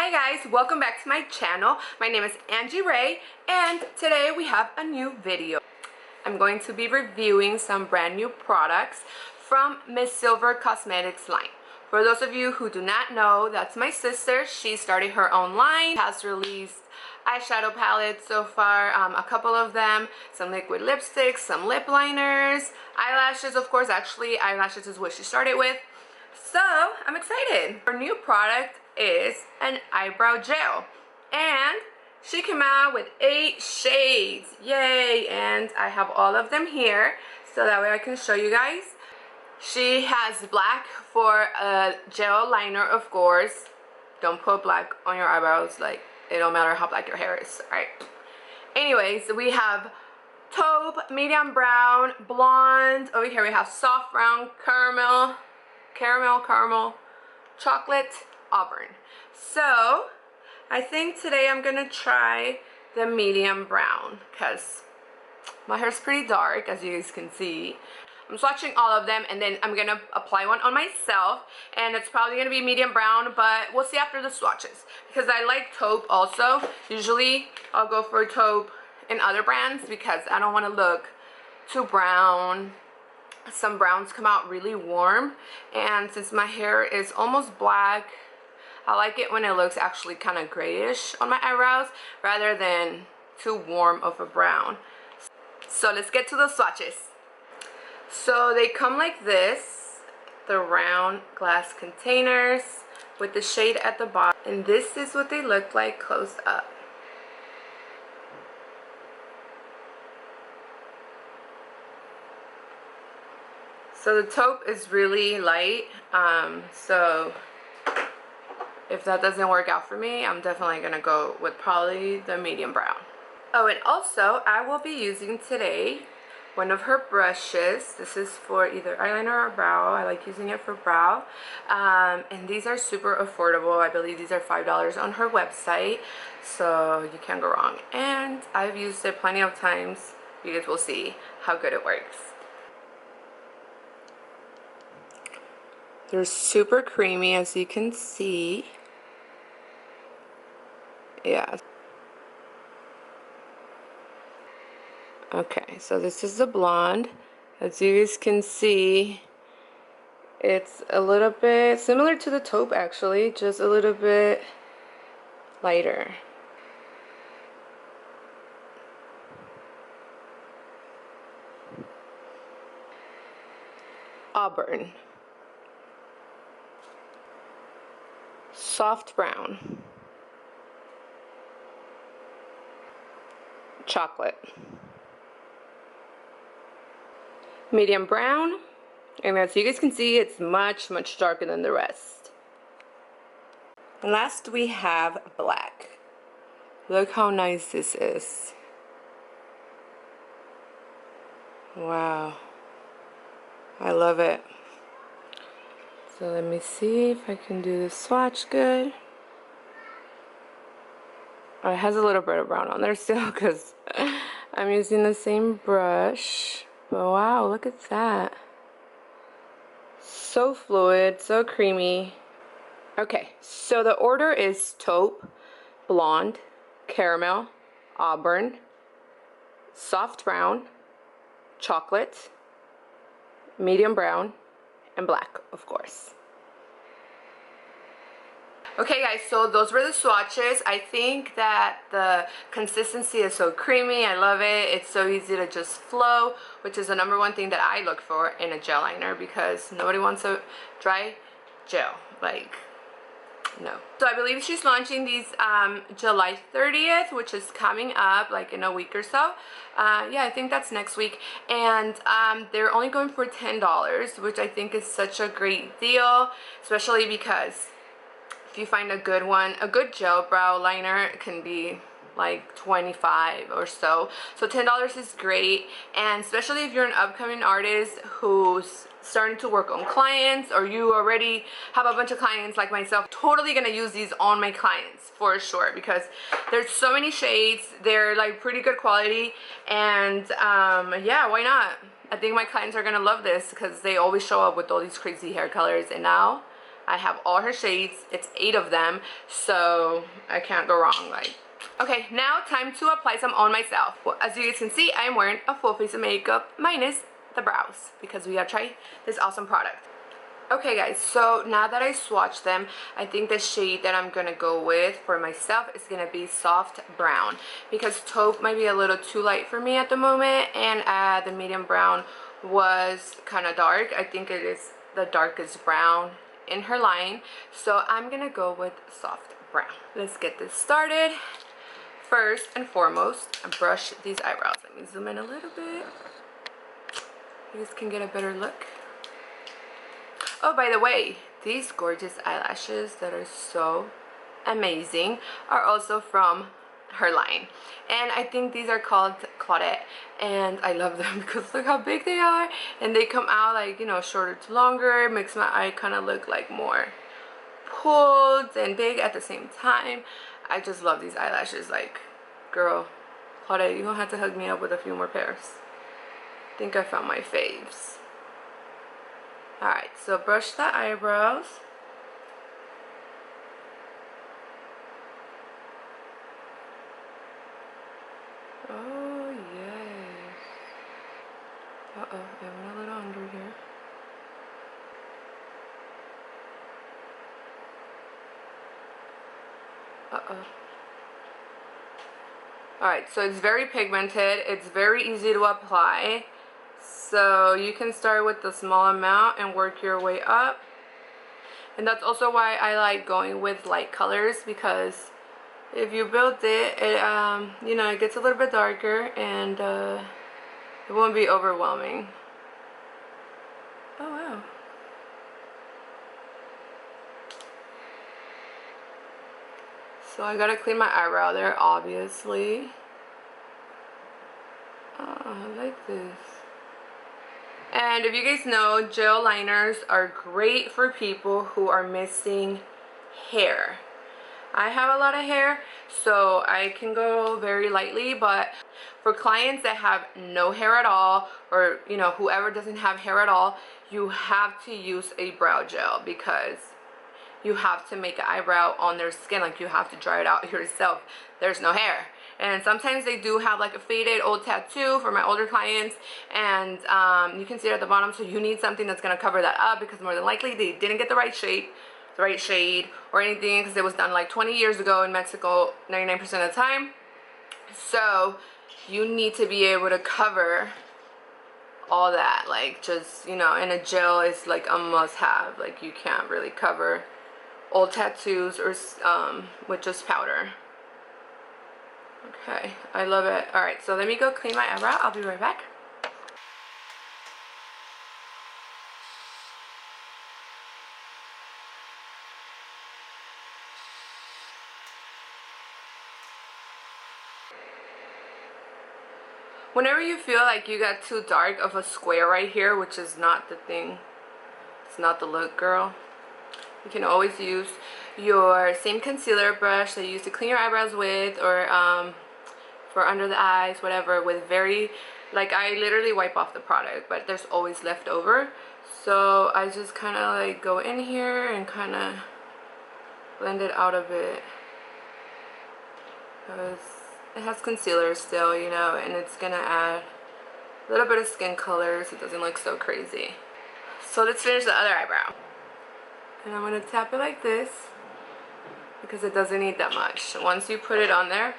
Hi guys, welcome back to my channel. My name is Angie Ray and today we have a new video. I'm going to be reviewing some brand new products from Miss Silver Cosmetics line. For those of you who do not know, that's my sister. She started her own line, has released eyeshadow palettes so far, a couple of them, some liquid lipsticks, some lip liners, eyelashes, of course. Actually, eyelashes is what she started with. So I'm excited. Her new product is an eyebrow gel, and she came out with 8 shades. Yay! And I have all of them here so that way I can show you guys. She has black for a gel liner, of course. Don't put black on your eyebrows, like it don't matter how black your hair is. Alright, anyways, we have taupe, medium brown, blonde. Over here we have soft brown, caramel, chocolate, auburn. So I think today I'm gonna try the medium brown because my hair's pretty dark, as you guys can see. I'm swatching all of them and then I'm gonna apply one on myself, and it's probably gonna be medium brown, but we'll see after the swatches because I like taupe also. Usually I'll go for taupe in other brands because I don't want to look too brown. Some browns come out really warm, and since my hair is almost black, I like it when it looks actually kind of grayish on my eyebrows rather than too warm of a brown. So let's get to the swatches. So they come like this, the round glass containers with the shade at the bottom, and this is what they look like close up. So the taupe is really light, so if that doesn't work out for me, I'm definitely gonna go with probably the medium brown. Oh, and also I will be using today one of her brushes. This is for either eyeliner or brow. I like using it for brow, and these are super affordable. I believe these are $5 on her website, so you can't go wrong. And I've used it plenty of times. You guys will see how good it works. They're super creamy, as you can see. Yeah. Okay, so this is the blonde. As you guys can see, it's a little bit similar to the taupe actually, just a little bit lighter. Auburn. Soft brown. Chocolate. Medium brown, and as you guys can see, it's much darker than the rest. And last we have black. Look how nice this is. Wow, I love it. So let me see if I can do the swatch good. Oh, it has a little bit of brown on there still because I'm using the same brush. But wow, look at that. So fluid, so creamy. Okay, so the order is taupe, blonde, caramel, auburn, soft brown, chocolate, medium brown, and black, of course. Okay guys, so those were the swatches. I think that the consistency is so creamy. I love it. It's so easy to just flow, which is the #1 thing that I look for in a gel liner, because nobody wants a dry gel. Like, no. So I believe she's launching these July 30th, which is coming up like in a week or so. Yeah, I think that's next week. And they're only going for $10, which I think is such a great deal, especially because if you find a good one, a good gel brow liner can be like $25 or so. So $10 is great, and especially if you're an upcoming artist who's starting to work on clients, or you already have a bunch of clients like myself. Totally gonna use these on my clients for sure, because there's so many shades. They're like pretty good quality, and yeah, why not? I think my clients are gonna love this because they always show up with all these crazy hair colors, and now I have all her shades. It's 8 of them, so I can't go wrong. Like, okay, now time to apply some on myself. Well, as you guys can see, I am wearing a full face of makeup minus the brows because we gotta try this awesome product. Okay guys, so now that I swatched them, I think the shade that I'm gonna go with for myself is gonna be soft brown, because taupe might be a little too light for me at the moment, and the medium brown was kind of dark. I think it is the darkest brown in her line, so I'm gonna go with soft brown. Let's get this started. First and foremost, brush these eyebrows. Let me zoom in a little bit. You guys can get a better look. Oh, by the way, these gorgeous eyelashes that are so amazing are also from her line, and I think these are called Claudette, and I love them because look how big they are, and they come out like, you know, shorter to longer. It makes my eye kind of look like more pulled and big at the same time. I just love these eyelashes. Like, girl, Claudette, you're gonna have to hook me up with a few more pairs. I think I found my faves. Alright, so brush the eyebrows. Oh, yes. Uh-oh, I went a little under here. Uh-oh. Alright, so it's very pigmented. It's very easy to apply. So you can start with the small amount and work your way up. And that's also why I like going with light colors, because if you build it, you know, it gets a little bit darker and it won't be overwhelming. Oh wow. So I gotta clean my eyebrow there, obviously. Oh, I like this. And if you guys know, gel liners are great for people who are missing hair. I have a lot of hair, so I can go very lightly, but for clients that have no hair at all, or you know, whoever doesn't have hair at all, you have to use a brow gel, because you have to make an eyebrow on their skin. Like, you have to dry it out yourself. There's no hair. And sometimes they do have like a faded old tattoo for my older clients, and you can see it at the bottom, so you need something that's going to cover that up, because more than likely they didn't get the right shape, the right shade or anything, because it was done like 20 years ago in Mexico 99% of the time. So you need to be able to cover all that. Like, just, you know, and a gel is like a must have. Like, you can't really cover old tattoos or with just powder. Okay, I love it. Alright, so let me go clean my eyebrow. I'll be right back. Whenever you feel like you got too dark of a square right here, which is not the thing, it's not the look, girl, you can always use your same concealer brush that you use to clean your eyebrows with, or for under the eyes, whatever, with very, like, I literally wipe off the product, but there's always leftover, so I just kind of like go in here and kind of blend it out a bit, because it has concealer still, you know, and it's gonna add a little bit of skin color so it doesn't look so crazy. So let's finish the other eyebrow. And I'm gonna tap it like this, because it doesn't need that much. Once you put it on there,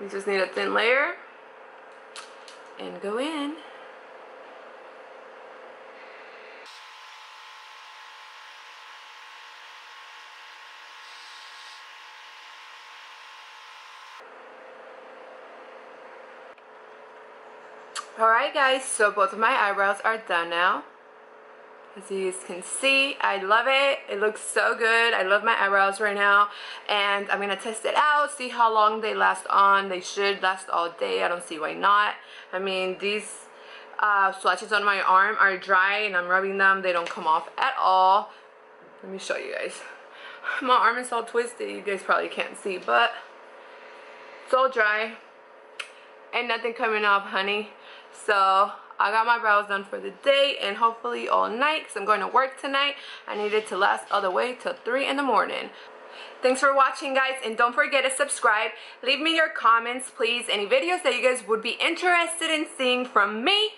you just need a thin layer and go in. Alright guys, so both of my eyebrows are done now. As you guys can see, I love it. It looks so good. I love my eyebrows right now, and I'm gonna test it out, see how long they last on. They should last all day. I don't see why not. I mean, these swatches on my arm are dry, and I'm rubbing them. They don't come off at all. Let me show you guys. My arm is all twisted. You guys probably can't see, but it's all dry and nothing coming off, honey. So I got my brows done for the day and hopefully all night because I'm going to work tonight. I need it to last all the way till 3 in the morning. Thanks for watching, guys, and don't forget to subscribe. Leave me your comments, please. Any videos that you guys would be interested in seeing from me.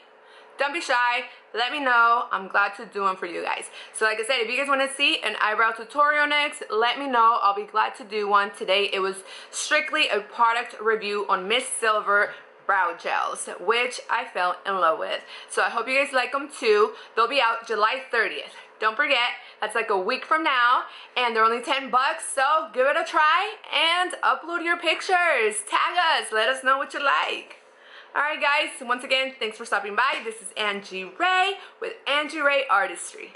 Don't be shy. Let me know. I'm glad to do them for you guys. So like I said, if you guys want to see an eyebrow tutorial next, let me know. I'll be glad to do one. Today it was strictly a product review on Miss Silver brow gels, which I fell in love with. So I hope you guys like them too. They'll be out July 30th. Don't forget, that's like a week from now, and they're only 10 bucks, so give it a try and upload your pictures. Tag us. Let us know what you like. Alright guys, once again, thanks for stopping by. This is Angie Ray with Angie Ray Artistry.